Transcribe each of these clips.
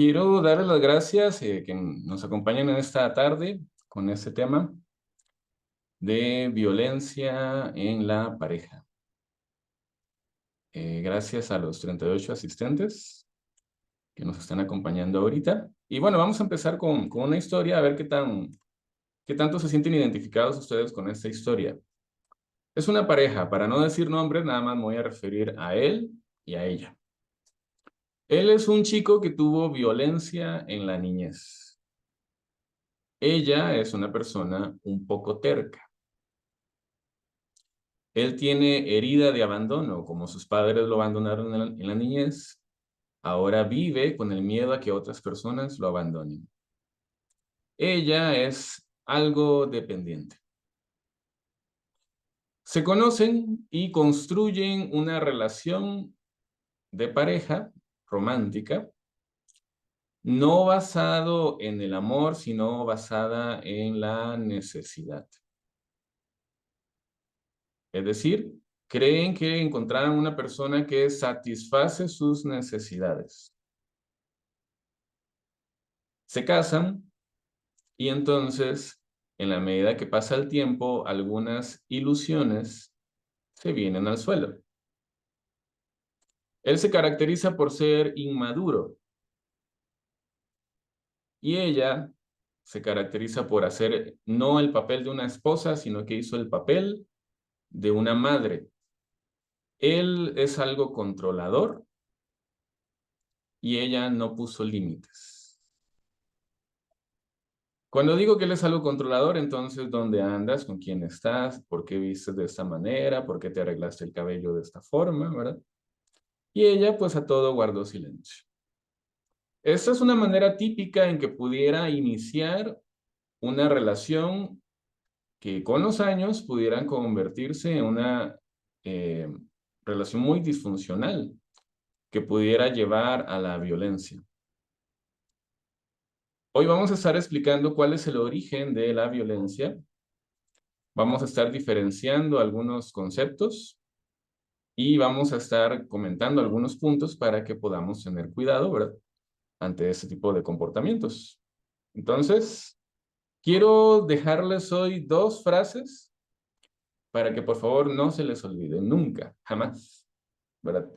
Quiero darles las gracias que nos acompañan en esta tarde con este tema de violencia en la pareja. Gracias a los 38 asistentes que nos están acompañando ahorita. Y bueno, vamos a empezar con una historia, a ver qué tanto se sienten identificados ustedes con esta historia. Es una pareja, para no decir nombres, nada más me voy a referir a él y a ella. Él es un chico que tuvo violencia en la niñez. Ella es una persona un poco terca. Él tiene herida de abandono, como sus padres lo abandonaron en la niñez. Ahora vive con el miedo a que otras personas lo abandonen. Ella es algo dependiente. Se conocen y construyen una relación de pareja romántica, no basado en el amor, sino basada en la necesidad. Es decir, creen que encontraron una persona que satisface sus necesidades. Se casan y entonces, en la medida que pasa el tiempo, algunas ilusiones se vienen al suelo. Él se caracteriza por ser inmaduro y ella se caracteriza por hacer no el papel de una esposa, sino que hizo el papel de una madre. Él es algo controlador y ella no puso límites. Cuando digo que él es algo controlador, entonces, ¿dónde andas? ¿Con quién estás? ¿Por qué vistes de esta manera? ¿Por qué te arreglaste el cabello de esta forma? ¿Verdad? Y ella, pues, a todo guardó silencio. Esta es una manera típica en que pudiera iniciar una relación que con los años pudieran convertirse en una eh, relación muy disfuncional, que pudiera llevar a la violencia. Hoy vamos a estar explicando cuál es el origen de la violencia. Vamos a estar diferenciando algunos conceptos y vamos a estar comentando algunos puntos para que podamos tener cuidado, ¿verdad?, ante este tipo de comportamientos. Entonces, quiero dejarles hoy dos frases para que por favor no se les olvide nunca, jamás, ¿verdad?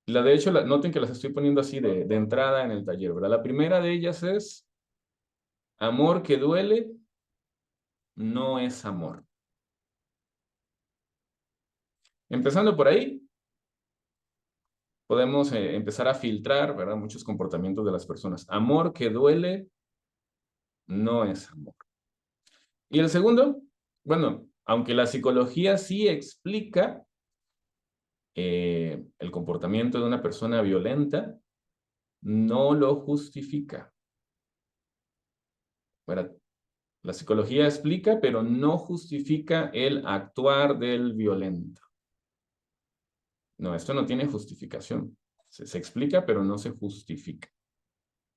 De hecho, noten que las estoy poniendo así de entrada en el taller, ¿verdad? La primera de ellas es: amor que duele no es amor. Empezando por ahí, podemos empezar a filtrar, ¿verdad?, muchos comportamientos de las personas. Amor que duele no es amor. Y el segundo, bueno, aunque la psicología sí explica el comportamiento de una persona violenta, no lo justifica, ¿verdad? La psicología explica, pero no justifica el actuar del violento. No, esto no tiene justificación. Se explica, pero no se justifica.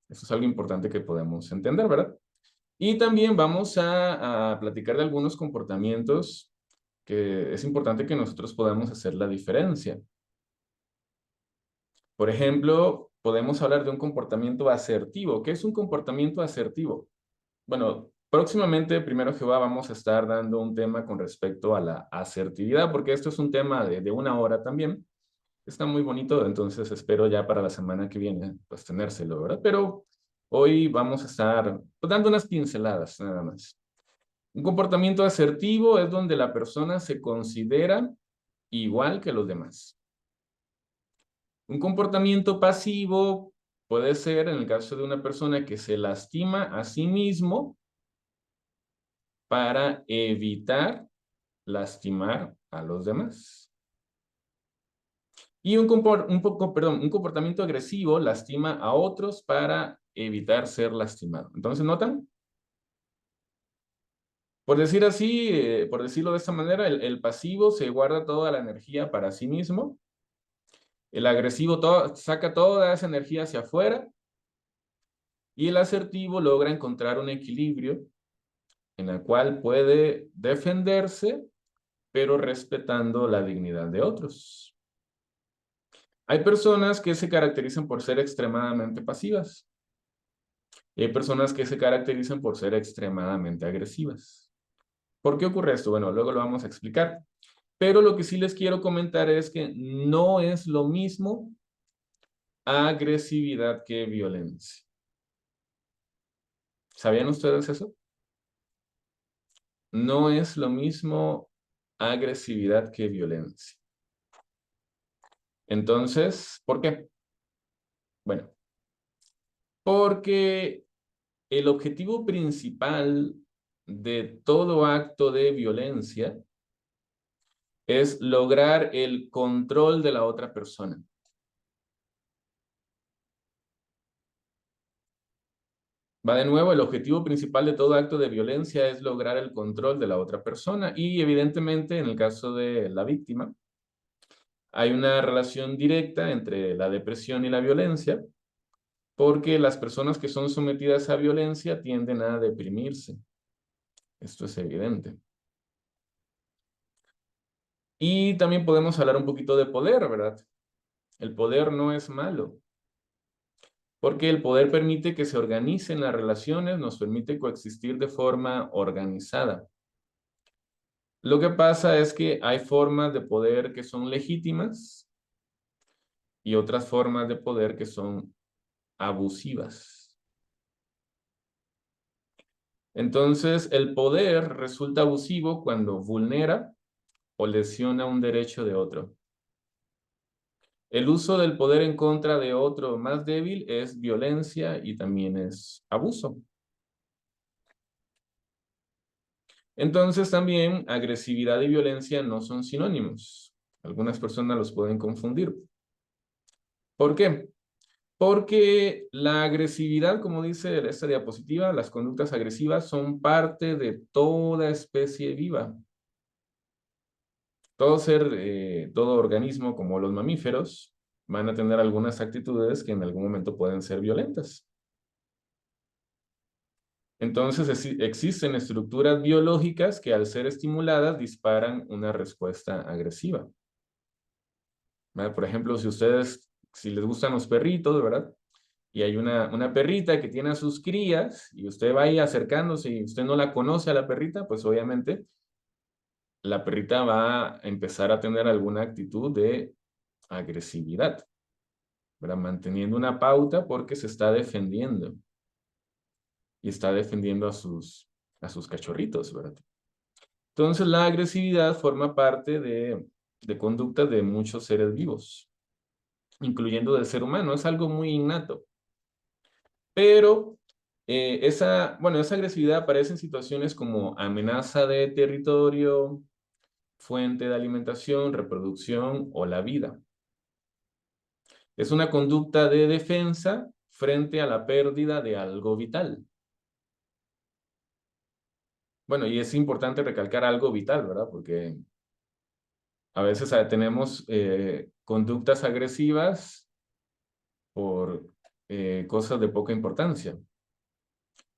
Eso es algo importante que podemos entender, ¿verdad? Y también vamos a platicar de algunos comportamientos que es importante que nosotros podamos hacer la diferencia. Por ejemplo, podemos hablar de un comportamiento asertivo. ¿Qué es un comportamiento asertivo? Bueno, próximamente, primero Jehová, vamos a estar dando un tema con respecto a la asertividad, porque esto es un tema de una hora también. Está muy bonito, entonces espero ya para la semana que viene, pues tenérselo, ¿verdad? Pero hoy vamos a estar pues, dando unas pinceladas, nada más. Un comportamiento asertivo es donde la persona se considera igual que los demás. Un comportamiento pasivo puede ser, en el caso de una persona que se lastima a sí mismo para evitar lastimar a los demás. Y un comportamiento agresivo lastima a otros para evitar ser lastimado. Entonces, ¿notan? Por decir así, por decirlo de esta manera, el pasivo se guarda toda la energía para sí mismo. El agresivo saca toda esa energía hacia afuera. Y el asertivo logra encontrar un equilibrio en el cual puede defenderse, pero respetando la dignidad de otros. Hay personas que se caracterizan por ser extremadamente pasivas y hay personas que se caracterizan por ser extremadamente agresivas. ¿Por qué ocurre esto? Bueno, luego lo vamos a explicar. Pero lo que sí les quiero comentar es que no es lo mismo agresividad que violencia. ¿Sabían ustedes eso? No es lo mismo agresividad que violencia. Entonces, ¿por qué? Bueno, porque el objetivo principal de todo acto de violencia es lograr el control de la otra persona. Va de nuevo, el objetivo principal de todo acto de violencia es lograr el control de la otra persona y evidentemente en el caso de la víctima hay una relación directa entre la depresión y la violencia porque las personas que son sometidas a violencia tienden a deprimirse. Esto es evidente. Y también podemos hablar un poquito de poder, ¿verdad? El poder no es malo, porque el poder permite que se organicen las relaciones, nos permite coexistir de forma organizada. Lo que pasa es que hay formas de poder que son legítimas y otras formas de poder que son abusivas. Entonces, el poder resulta abusivo cuando vulnera o lesiona un derecho de otro. El uso del poder en contra de otro más débil es violencia y también es abuso. Entonces también agresividad y violencia no son sinónimos. Algunas personas los pueden confundir. ¿Por qué? Porque la agresividad, como dice esta diapositiva, las conductas agresivas son parte de toda especie viva. Todo ser, todo organismo como los mamíferos van a tener algunas actitudes que en algún momento pueden ser violentas. Entonces existen estructuras biológicas que al ser estimuladas disparan una respuesta agresiva. ¿Verdad? Por ejemplo, si les gustan los perritos, ¿verdad? Y hay una perrita que tiene a sus crías y usted va ahí acercándose y usted no la conoce a la perrita, pues obviamente la perrita va a empezar a tener alguna actitud de agresividad, ¿verdad? Manteniendo una pauta porque se está defendiendo y está defendiendo a sus cachorritos, ¿verdad? Entonces la agresividad forma parte de conductas de muchos seres vivos, incluyendo del ser humano. Es algo muy innato. Pero esa agresividad aparece en situaciones como amenaza de territorio, fuente de alimentación, reproducción o la vida. Es una conducta de defensa frente a la pérdida de algo vital. Bueno, y es importante recalcar algo vital, ¿verdad? Porque a veces tenemos conductas agresivas por cosas de poca importancia.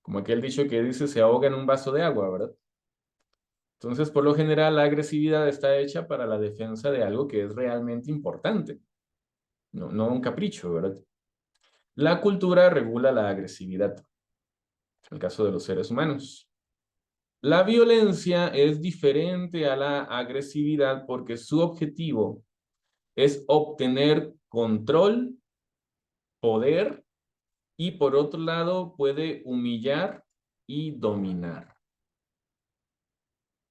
Como aquel dicho que dice, se ahoga en un vaso de agua, ¿verdad? Entonces, por lo general, la agresividad está hecha para la defensa de algo que es realmente importante, no un capricho, ¿verdad? La cultura regula la agresividad, en el caso de los seres humanos. La violencia es diferente a la agresividad porque su objetivo es obtener control, poder y por otro lado puede humillar y dominar.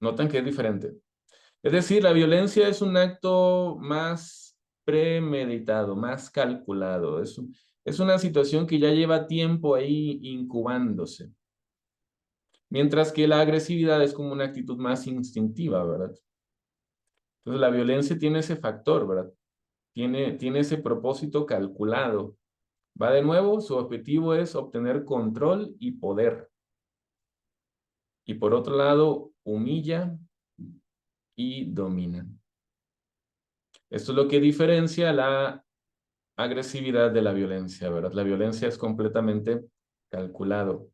¿Notan que es diferente? Es decir, la violencia es un acto más premeditado, más calculado. Es una situación que ya lleva tiempo ahí incubándose. Mientras que la agresividad es como una actitud más instintiva, ¿verdad? Entonces la violencia tiene ese factor, ¿verdad? Tiene ese propósito calculado. Va de nuevo, su objetivo es obtener control y poder. Y por otro lado, humilla y domina. Esto es lo que diferencia la agresividad de la violencia, ¿verdad? La violencia es completamente calculado.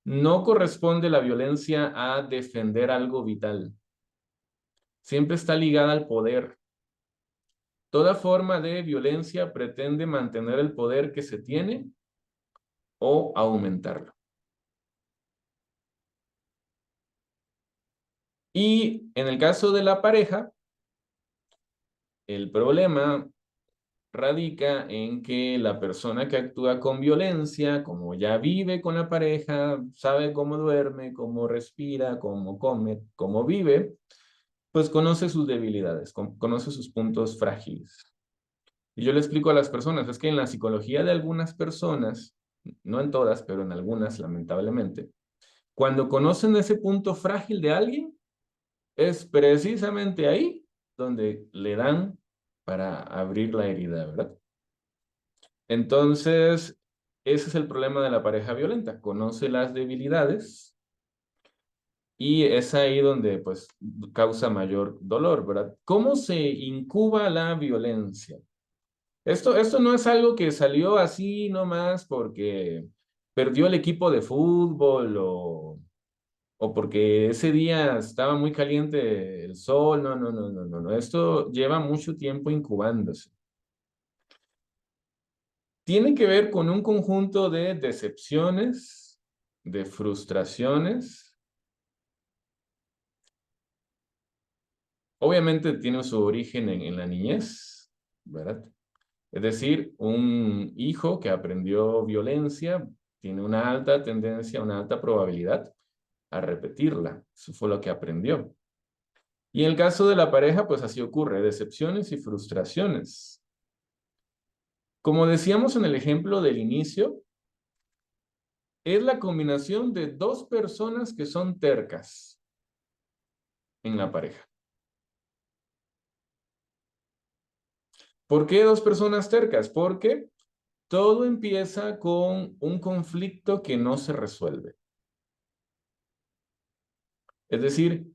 No corresponde la violencia a defender algo vital. Siempre está ligada al poder. Toda forma de violencia pretende mantener el poder que se tiene o aumentarlo. Y en el caso de la pareja, el problema radica en que la persona que actúa con violencia, como ya vive con la pareja, sabe cómo duerme, cómo respira, cómo come, cómo vive, pues conoce sus debilidades, conoce sus puntos frágiles. Y yo le explico a las personas, es que en la psicología de algunas personas, no en todas, pero en algunas, lamentablemente, cuando conocen ese punto frágil de alguien, es precisamente ahí donde le dan para abrir la herida, ¿verdad? Entonces, ese es el problema de la pareja violenta. Conoce las debilidades y es ahí donde, pues, causa mayor dolor, ¿verdad? ¿Cómo se incuba la violencia? Esto no es algo que salió así nomás porque perdió el equipo de fútbol o porque ese día estaba muy caliente el sol. No, no, no, no, no, no. Esto lleva mucho tiempo incubándose. Tiene que ver con un conjunto de decepciones, de frustraciones. Obviamente tiene su origen en la niñez, ¿verdad? Es decir, un hijo que aprendió violencia tiene una alta tendencia, una alta probabilidad a repetirla. Eso fue lo que aprendió. Y en el caso de la pareja, pues así ocurre, decepciones y frustraciones. Como decíamos en el ejemplo del inicio, es la combinación de dos personas que son tercas en la pareja. ¿Por qué dos personas tercas? Porque todo empieza con un conflicto que no se resuelve. Es decir,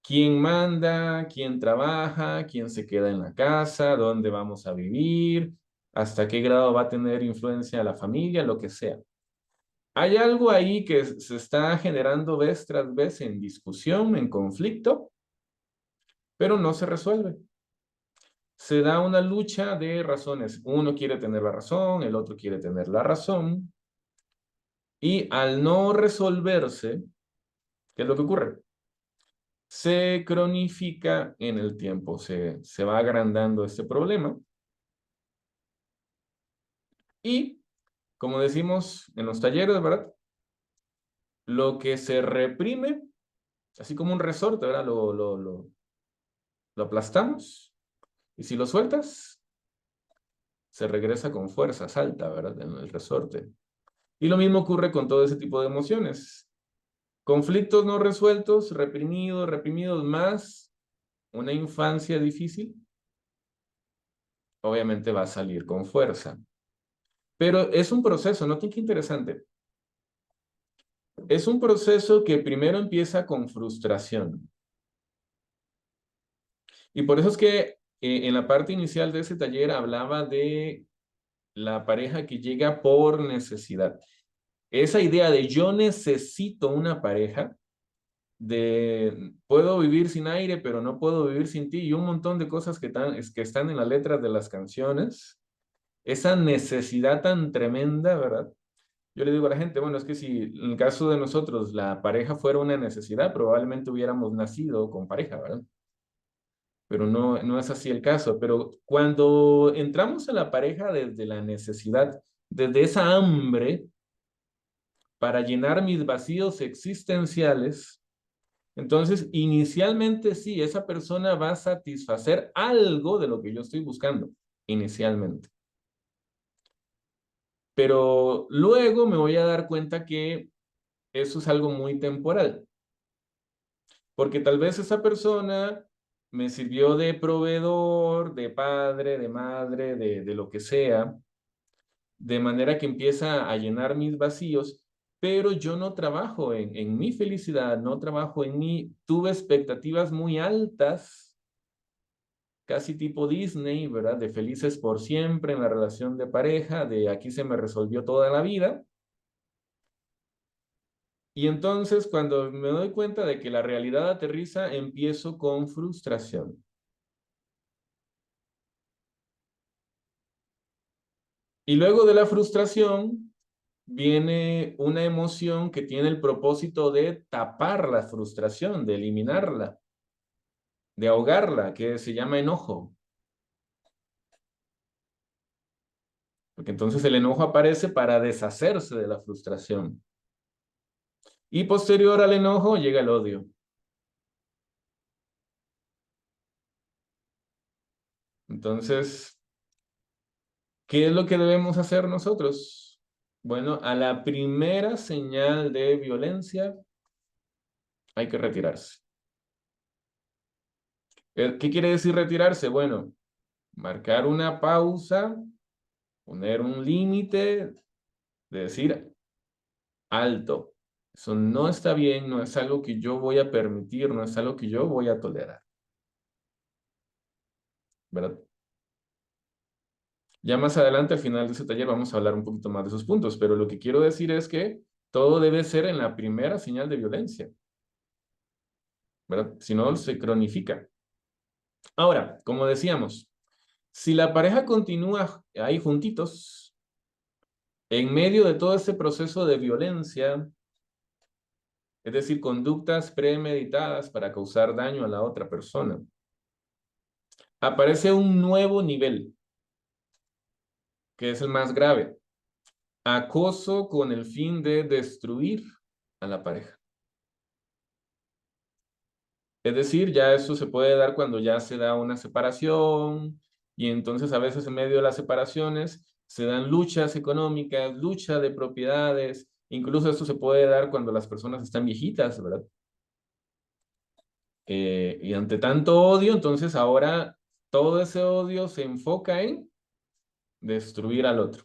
quién manda, quién trabaja, quién se queda en la casa, dónde vamos a vivir, hasta qué grado va a tener influencia la familia, lo que sea. Hay algo ahí que se está generando vez tras vez en discusión, en conflicto, pero no se resuelve. Se da una lucha de razones. Uno quiere tener la razón, el otro quiere tener la razón, y al no resolverse, ¿qué es lo que ocurre? Se cronifica en el tiempo, se va agrandando este problema y, como decimos en los talleres, ¿verdad? Lo que se reprime, así como un resorte, ¿verdad? Lo aplastamos y si lo sueltas, se regresa con fuerza, salta, ¿verdad? En el resorte. Y lo mismo ocurre con todo ese tipo de emociones. Conflictos no resueltos, reprimidos, reprimidos, más una infancia difícil, obviamente va a salir con fuerza. Pero es un proceso, ¿no? Qué interesante. Es un proceso que primero empieza con frustración. Y por eso es que en la parte inicial de ese taller hablaba de la pareja que llega por necesidad. Esa idea de yo necesito una pareja, de puedo vivir sin aire, pero no puedo vivir sin ti, y un montón de cosas que están en las letras de las canciones, esa necesidad tan tremenda, ¿verdad? Yo le digo a la gente, bueno, es que si en el caso de nosotros la pareja fuera una necesidad, probablemente hubiéramos nacido con pareja, ¿verdad? Pero no, no es así el caso. Pero cuando entramos a la pareja desde la necesidad, desde esa hambre para llenar mis vacíos existenciales, entonces inicialmente sí, esa persona va a satisfacer algo de lo que yo estoy buscando, inicialmente. Pero luego me voy a dar cuenta que eso es algo muy temporal, porque tal vez esa persona me sirvió de proveedor, de padre, de madre, de lo que sea, de manera que empieza a llenar mis vacíos, pero yo no trabajo en mi felicidad, no trabajo en mí, tuve expectativas muy altas, casi tipo Disney, ¿verdad? De felices por siempre en la relación de pareja, de aquí se me resolvió toda la vida. Y entonces cuando me doy cuenta de que la realidad aterriza, empiezo con frustración. Y luego de la frustración viene una emoción que tiene el propósito de tapar la frustración, de eliminarla, de ahogarla, que se llama enojo. Porque entonces el enojo aparece para deshacerse de la frustración. Y posterior al enojo llega el odio. Entonces, ¿qué es lo que debemos hacer nosotros? Bueno, a la primera señal de violencia hay que retirarse. ¿Qué quiere decir retirarse? Bueno, marcar una pausa, poner un límite, de decir alto. Eso no está bien, no es algo que yo voy a permitir, no es algo que yo voy a tolerar, ¿verdad? Ya más adelante, al final de ese taller, vamos a hablar un poquito más de esos puntos, pero lo que quiero decir es que todo debe ser en la primera señal de violencia, ¿verdad? Si no, se cronifica. Ahora, como decíamos, si la pareja continúa ahí juntitos, en medio de todo este proceso de violencia, es decir, conductas premeditadas para causar daño a la otra persona, aparece un nuevo nivel, que es el más grave: acoso con el fin de destruir a la pareja. Es decir, ya eso se puede dar cuando ya se da una separación y entonces a veces en medio de las separaciones se dan luchas económicas, lucha de propiedades, incluso esto se puede dar cuando las personas están viejitas, ¿verdad? Y ante tanto odio, entonces ahora todo ese odio se enfoca en destruir al otro,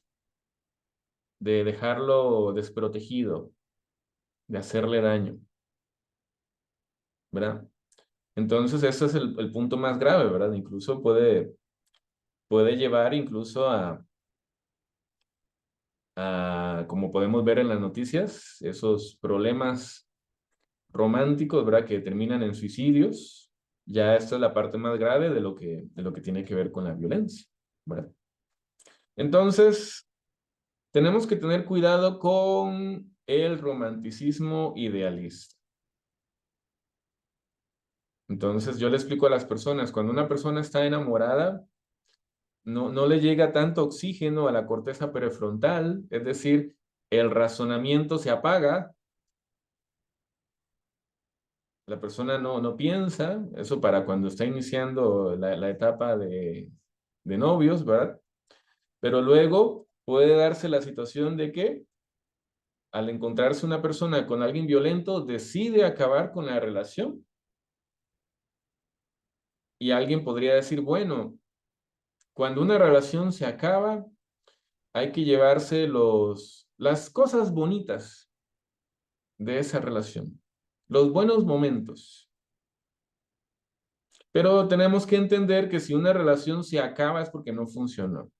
de dejarlo desprotegido, de hacerle daño, ¿verdad? Entonces ese es el punto más grave, ¿verdad? Incluso puede llevar incluso como podemos ver en las noticias, esos problemas románticos, ¿verdad? Que terminan en suicidios. Ya esta es la parte más grave de lo que tiene que ver con la violencia, ¿verdad? Entonces, tenemos que tener cuidado con el romanticismo idealista. Entonces, yo le explico a las personas, cuando una persona está enamorada, no le llega tanto oxígeno a la corteza prefrontal, es decir, el razonamiento se apaga, la persona no piensa, eso para cuando está iniciando la etapa de novios, ¿verdad? Pero luego puede darse la situación de que al encontrarse una persona con alguien violento, decide acabar con la relación. Y alguien podría decir, bueno, cuando una relación se acaba, hay que llevarse las cosas bonitas de esa relación, los buenos momentos. Pero tenemos que entender que si una relación se acaba es porque no funcionó.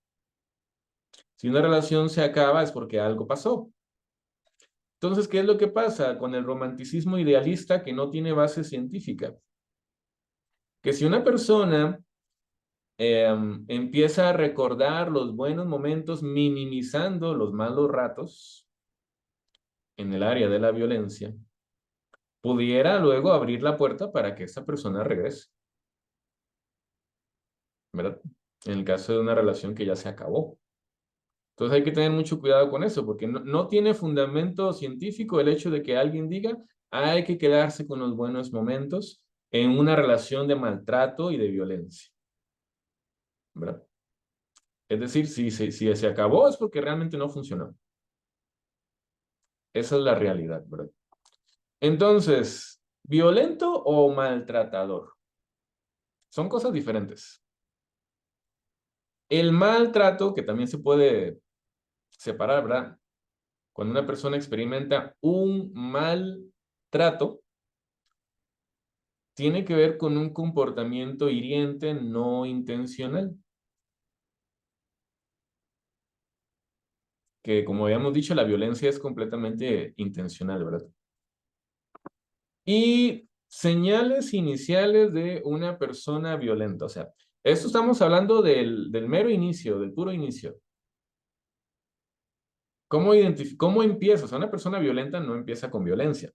Si una relación se acaba es porque algo pasó. Entonces, ¿qué es lo que pasa con el romanticismo idealista que no tiene base científica? Que si una persona empieza a recordar los buenos momentos minimizando los malos ratos en el área de la violencia, pudiera luego abrir la puerta para que esa persona regrese, ¿verdad? En el caso de una relación que ya se acabó. Entonces hay que tener mucho cuidado con eso, porque no tiene fundamento científico el hecho de que alguien diga hay que quedarse con los buenos momentos en una relación de maltrato y de violencia, ¿verdad? Es decir, si se acabó es porque realmente no funcionó. Esa es la realidad, ¿verdad? Entonces, ¿violento o maltratador? Son cosas diferentes. El maltrato, que también se puede separar, ¿verdad? Cuando una persona experimenta un maltrato, tiene que ver con un comportamiento hiriente no intencional, que como habíamos dicho, la violencia es completamente intencional, ¿verdad? Y señales iniciales de una persona violenta, o sea, esto estamos hablando del mero inicio, del puro inicio. ¿Cómo empieza? O sea, una persona violenta no empieza con violencia,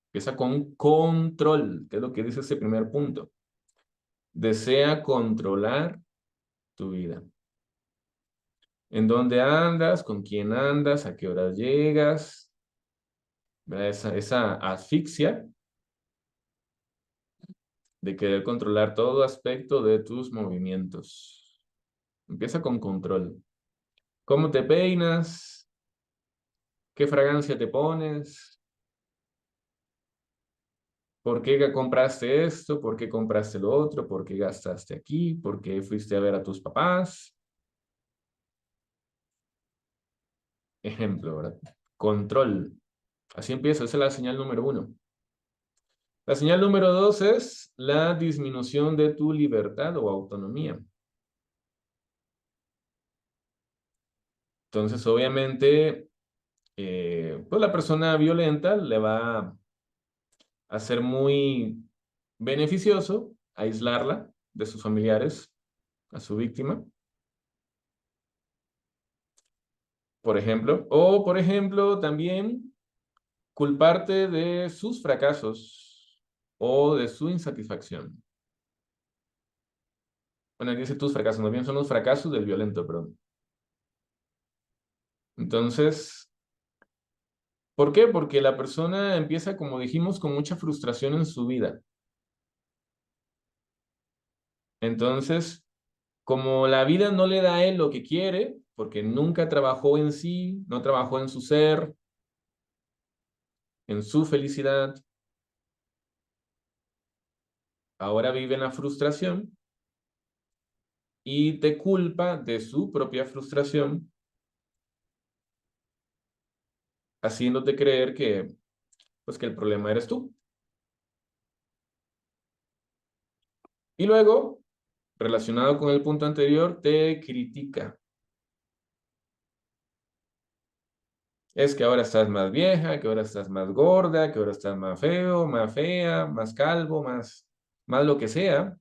empieza con control, que es lo que dice ese primer punto. Desea controlar tu vida. ¿En dónde andas? ¿Con quién andas? ¿A qué horas llegas? ¿Verdad? Esa asfixia de querer controlar todo aspecto de tus movimientos. Empieza con control. ¿Cómo te peinas? ¿Qué fragancia te pones? ¿Por qué compraste esto? ¿Por qué compraste lo otro? ¿Por qué gastaste aquí? ¿Por qué fuiste a ver a tus papás? Ejemplo, ¿verdad? Control. Así empieza, esa es la señal número uno. La señal número dos es la disminución de tu libertad o autonomía. Entonces, obviamente, pues la persona violenta le va a ser muy beneficioso aislarla de sus familiares, a su víctima, por ejemplo. O, por ejemplo, también culparte de sus fracasos o de su insatisfacción. Bueno, aquí dice tus fracasos, más bien son los fracasos del violento, perdón. Entonces, ¿por qué? Porque la persona empieza, como dijimos, con mucha frustración en su vida. Entonces, como la vida no le da a él lo que quiere, porque nunca trabajó en sí, no trabajó en su ser, en su felicidad, ahora vive en la frustración y te culpa de su propia frustración, haciéndote creer que, pues, que el problema eres tú. Y luego, relacionado con el punto anterior, te critica. Es que ahora estás más vieja, que ahora estás más gorda, que ahora estás más feo, más fea, más calvo, más lo que sea.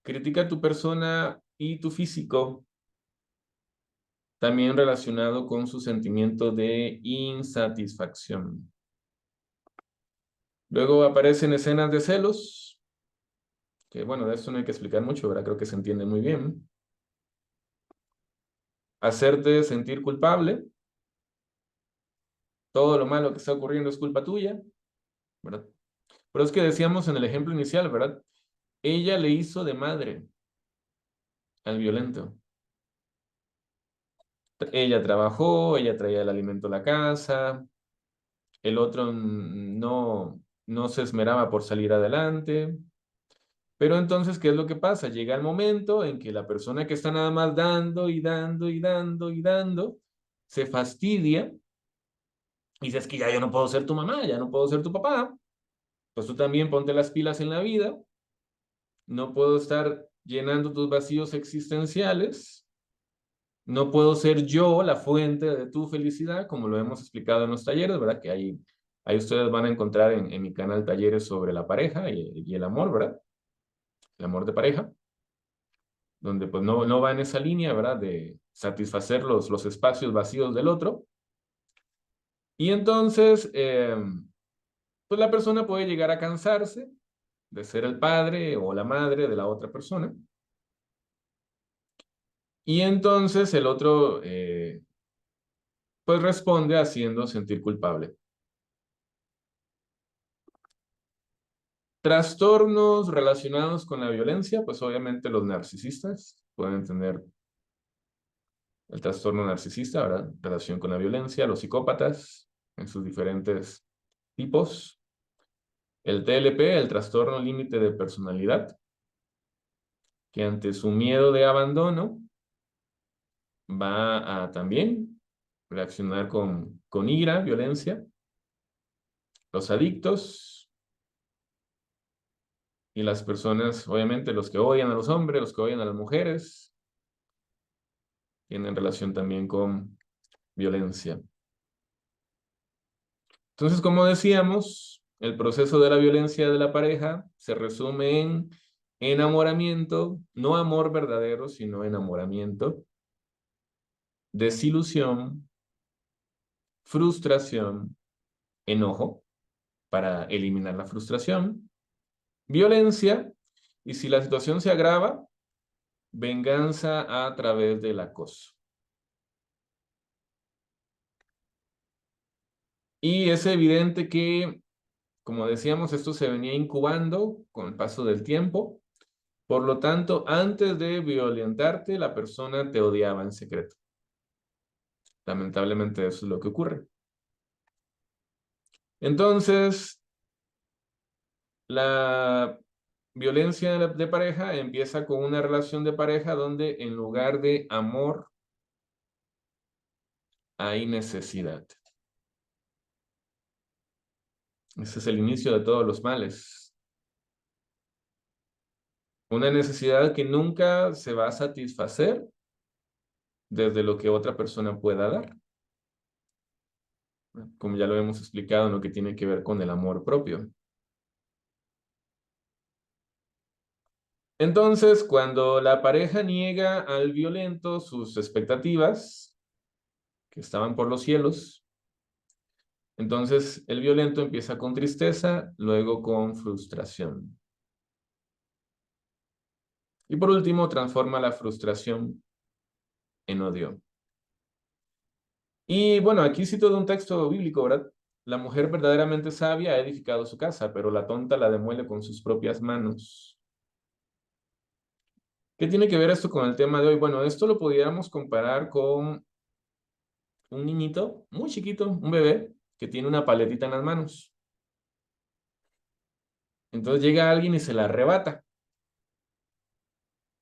Critica tu persona y tu físico, también relacionado con su sentimiento de insatisfacción. Luego aparecen escenas de celos, que bueno, de esto no hay que explicar mucho, ¿verdad? Creo que se entiende muy bien. Hacerte sentir culpable, todo lo malo que está ocurriendo es culpa tuya, ¿verdad? Pero es que decíamos en el ejemplo inicial, ¿verdad? Ella le hizo de madre al violento. Ella trabajó, ella traía el alimento a la casa, el otro no se esmeraba por salir adelante. Pero entonces, ¿qué es lo que pasa? Llega el momento en que la persona que está nada más dando y dando y dando y dando, se fastidia y dice, es que ya yo no puedo ser tu mamá, ya no puedo ser tu papá, pues tú también ponte las pilas en la vida, no puedo estar llenando tus vacíos existenciales, no puedo ser yo la fuente de tu felicidad, como lo hemos explicado en los talleres, ¿verdad? Que ahí ustedes van a encontrar en mi canal talleres sobre la pareja y el amor, ¿verdad? El amor de pareja, donde pues no va en esa línea, ¿verdad? De satisfacer los espacios vacíos del otro. Y entonces, pues la persona puede llegar a cansarse de ser el padre o la madre de la otra persona. Y entonces el otro, pues responde haciendo sentir culpable. Trastornos relacionados con la violencia, pues obviamente los narcisistas pueden tener el trastorno narcisista, ¿verdad? Relación con la violencia, los psicópatas en sus diferentes tipos. El TLP, el trastorno límite de personalidad, que ante su miedo de abandono va a también reaccionar con ira, violencia. Los adictos y las personas, obviamente los que odian a los hombres, los que odian a las mujeres, tienen relación también con violencia. Entonces, como decíamos, el proceso de la violencia de la pareja se resume en enamoramiento, no amor verdadero, sino enamoramiento. desilusión, frustración, enojo, para eliminar la frustración, violencia, y si la situación se agrava, venganza a través del acoso. Y es evidente que, como decíamos, esto se venía incubando con el paso del tiempo. Por lo tanto, antes de violentarte, la persona te odiaba en secreto. Lamentablemente eso es lo que ocurre. Entonces, la violencia de pareja empieza con una relación de pareja donde en lugar de amor hay necesidad. Ese es el inicio de todos los males. Una necesidad que nunca se va a satisfacer desde lo que otra persona pueda dar. Como ya lo hemos explicado en lo que tiene que ver con el amor propio. Entonces, cuando la pareja niega al violento sus expectativas, que estaban por los cielos, entonces el violento empieza con tristeza, luego con frustración. Y por último, transforma la frustración en odio. Y bueno, aquí cito de un texto bíblico, ¿verdad? La mujer verdaderamente sabia ha edificado su casa, pero la tonta la demuele con sus propias manos. ¿Qué tiene que ver esto con el tema de hoy? Bueno, esto lo pudiéramos comparar con un niñito muy chiquito, un bebé, que tiene una paletita en las manos. Entonces llega alguien y se la arrebata.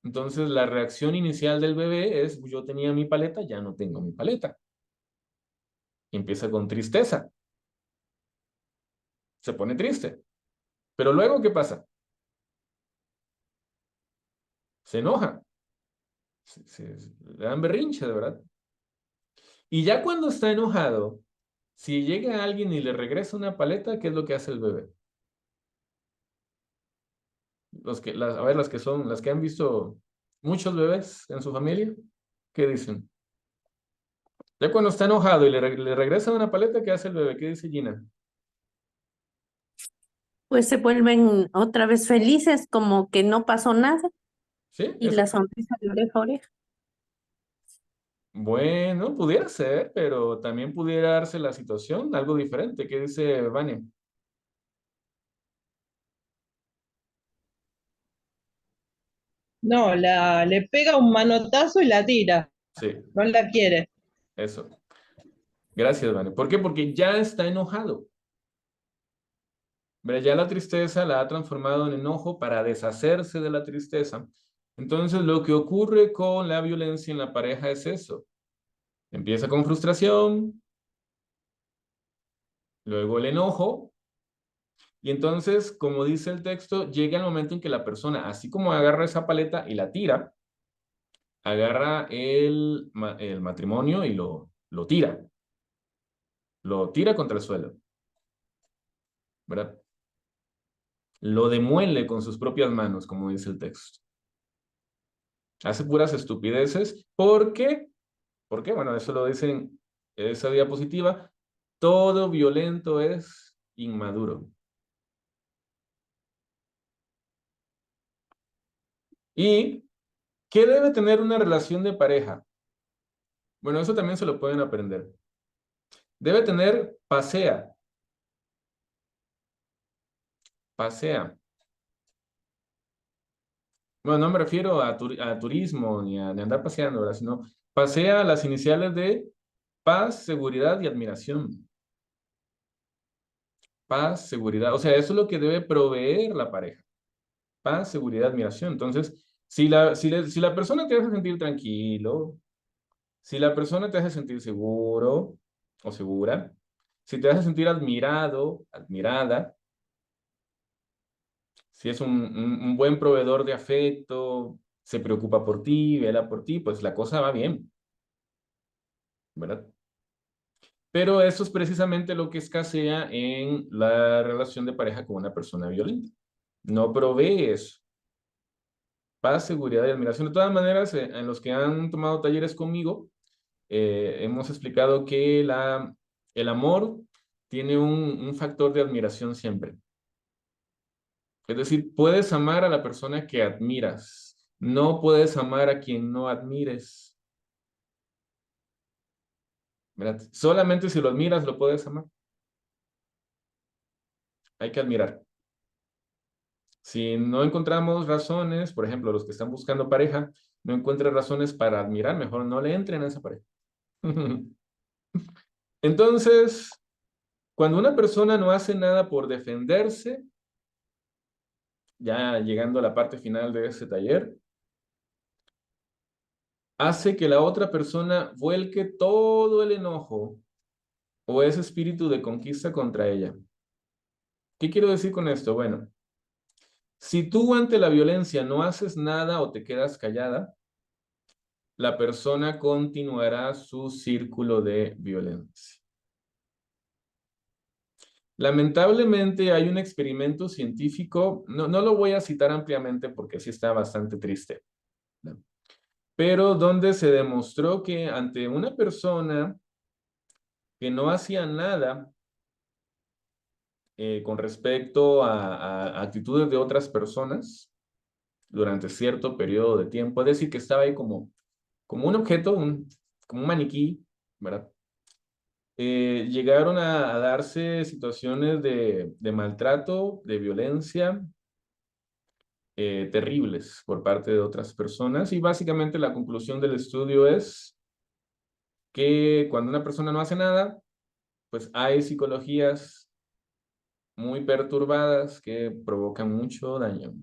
Entonces la reacción inicial del bebé es, yo tenía mi paleta, ya no tengo mi paleta. Y empieza con tristeza. Se pone triste. Pero luego, ¿qué pasa? Se enoja. Le dan berrinche, de verdad. Y ya cuando está enojado, si llega alguien y le regresa una paleta, ¿qué es lo que hace el bebé? A ver, las que han visto muchos bebés en su familia, ¿qué dicen? Ya cuando está enojado y le regresa una paleta, ¿qué hace el bebé? ¿Qué dice Gina? Pues se vuelven otra vez felices, como que no pasó nada, ¿Sí? y la sonrisa de oreja a oreja. Bueno, pudiera ser, pero también pudiera darse la situación, algo diferente. ¿Qué dice Vania? No, le pega un manotazo y la tira. Sí, No la quiere. eso. Gracias, Vania. ¿Por qué? Porque ya está enojado. Pero ya la tristeza la ha transformado en enojo para deshacerse de la tristeza. Entonces, lo que ocurre con la violencia en la pareja es eso. Empieza con frustración, luego el enojo, y entonces, como dice el texto, llega el momento en que la persona, así como agarra esa paleta y la tira, agarra el matrimonio y lo tira. Lo tira contra el suelo, ¿verdad? Lo demuele con sus propias manos, como dice el texto. Hace puras estupideces. ¿Por qué? Porque, bueno, eso lo dice en esa diapositiva. Todo violento es inmaduro. ¿Y qué debe tener una relación de pareja? Bueno, eso también se lo pueden aprender. Debe tener pasea. Pasea. Bueno, no me refiero a turismo ni a andar paseando, ¿verdad? Sino pasea las iniciales de paz, seguridad y admiración. Paz, seguridad. O sea, eso es lo que debe proveer la pareja. Paz, seguridad, admiración. Entonces, si la persona te hace sentir tranquilo, si la persona te hace sentir seguro o segura, si te hace sentir admirado, admirada, si es un buen proveedor de afecto, se preocupa por ti, vela por ti, pues la cosa va bien, ¿verdad? Pero eso es precisamente lo que escasea en la relación de pareja con una persona violenta. No provee eso. Paz, seguridad y admiración. De todas maneras, en los que han tomado talleres conmigo, hemos explicado que el amor tiene un factor de admiración siempre. Es decir, puedes amar a la persona que admiras. No puedes amar a quien no admires. ¿Verdad? Solamente si lo admiras lo puedes amar. Hay que admirar. Si no encontramos razones, por ejemplo, los que están buscando pareja, no encuentran razones para admirar, mejor no le entren a esa pareja. Entonces, cuando una persona no hace nada por defenderse, ya llegando a la parte final de este taller, hace que la otra persona vuelque todo el enojo o ese espíritu de conquista contra ella. ¿Qué quiero decir con esto? Bueno, si tú ante la violencia no haces nada o te quedas callada, la persona continuará su círculo de violencia. Lamentablemente hay un experimento científico, no lo voy a citar ampliamente porque sí está bastante triste, ¿no? Pero donde se demostró que ante una persona que no hacía nada con respecto a actitudes de otras personas durante cierto periodo de tiempo, es decir, que estaba ahí como un objeto, como un maniquí, ¿verdad? Llegaron a darse situaciones de maltrato, de violencia terribles por parte de otras personas y básicamente la conclusión del estudio es que cuando una persona no hace nada, pues hay psicologías muy perturbadas que provocan mucho daño.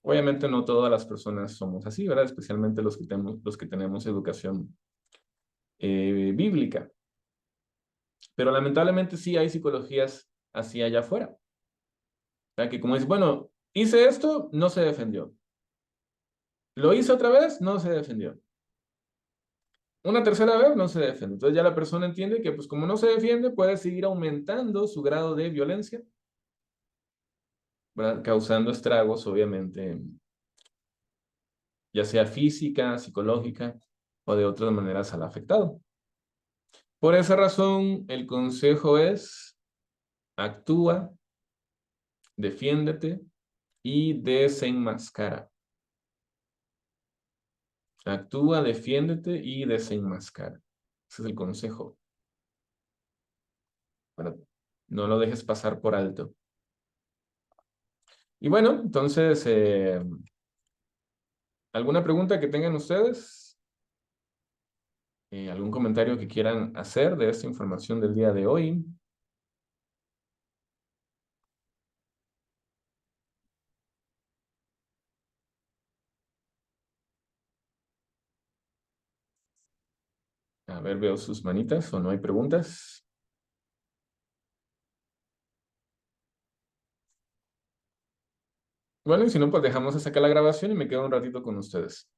Obviamente no todas las personas somos así, ¿verdad? Especialmente los que tenemos educación bíblica. Pero lamentablemente sí hay psicologías así allá afuera. O sea, que como es, bueno, hice esto, no se defendió. Lo hice otra vez, no se defendió. Una tercera vez, no se defiende. Entonces ya la persona entiende que pues como no se defiende, puede seguir aumentando su grado de violencia, ¿verdad? Causando estragos, obviamente, ya sea física, psicológica o de otras maneras al afectado. Por esa razón, el consejo es actúa, defiéndete y desenmascara. Actúa, defiéndete y desenmascara. Ese es el consejo. ¿Verdad? No lo dejes pasar por alto. Y bueno, entonces, ¿alguna pregunta que tengan ustedes? ¿Algún comentario que quieran hacer de esta información del día de hoy? A ver, veo sus manitas o no hay preguntas. Bueno, y si no, pues dejamos hasta acá la grabación y me quedo un ratito con ustedes.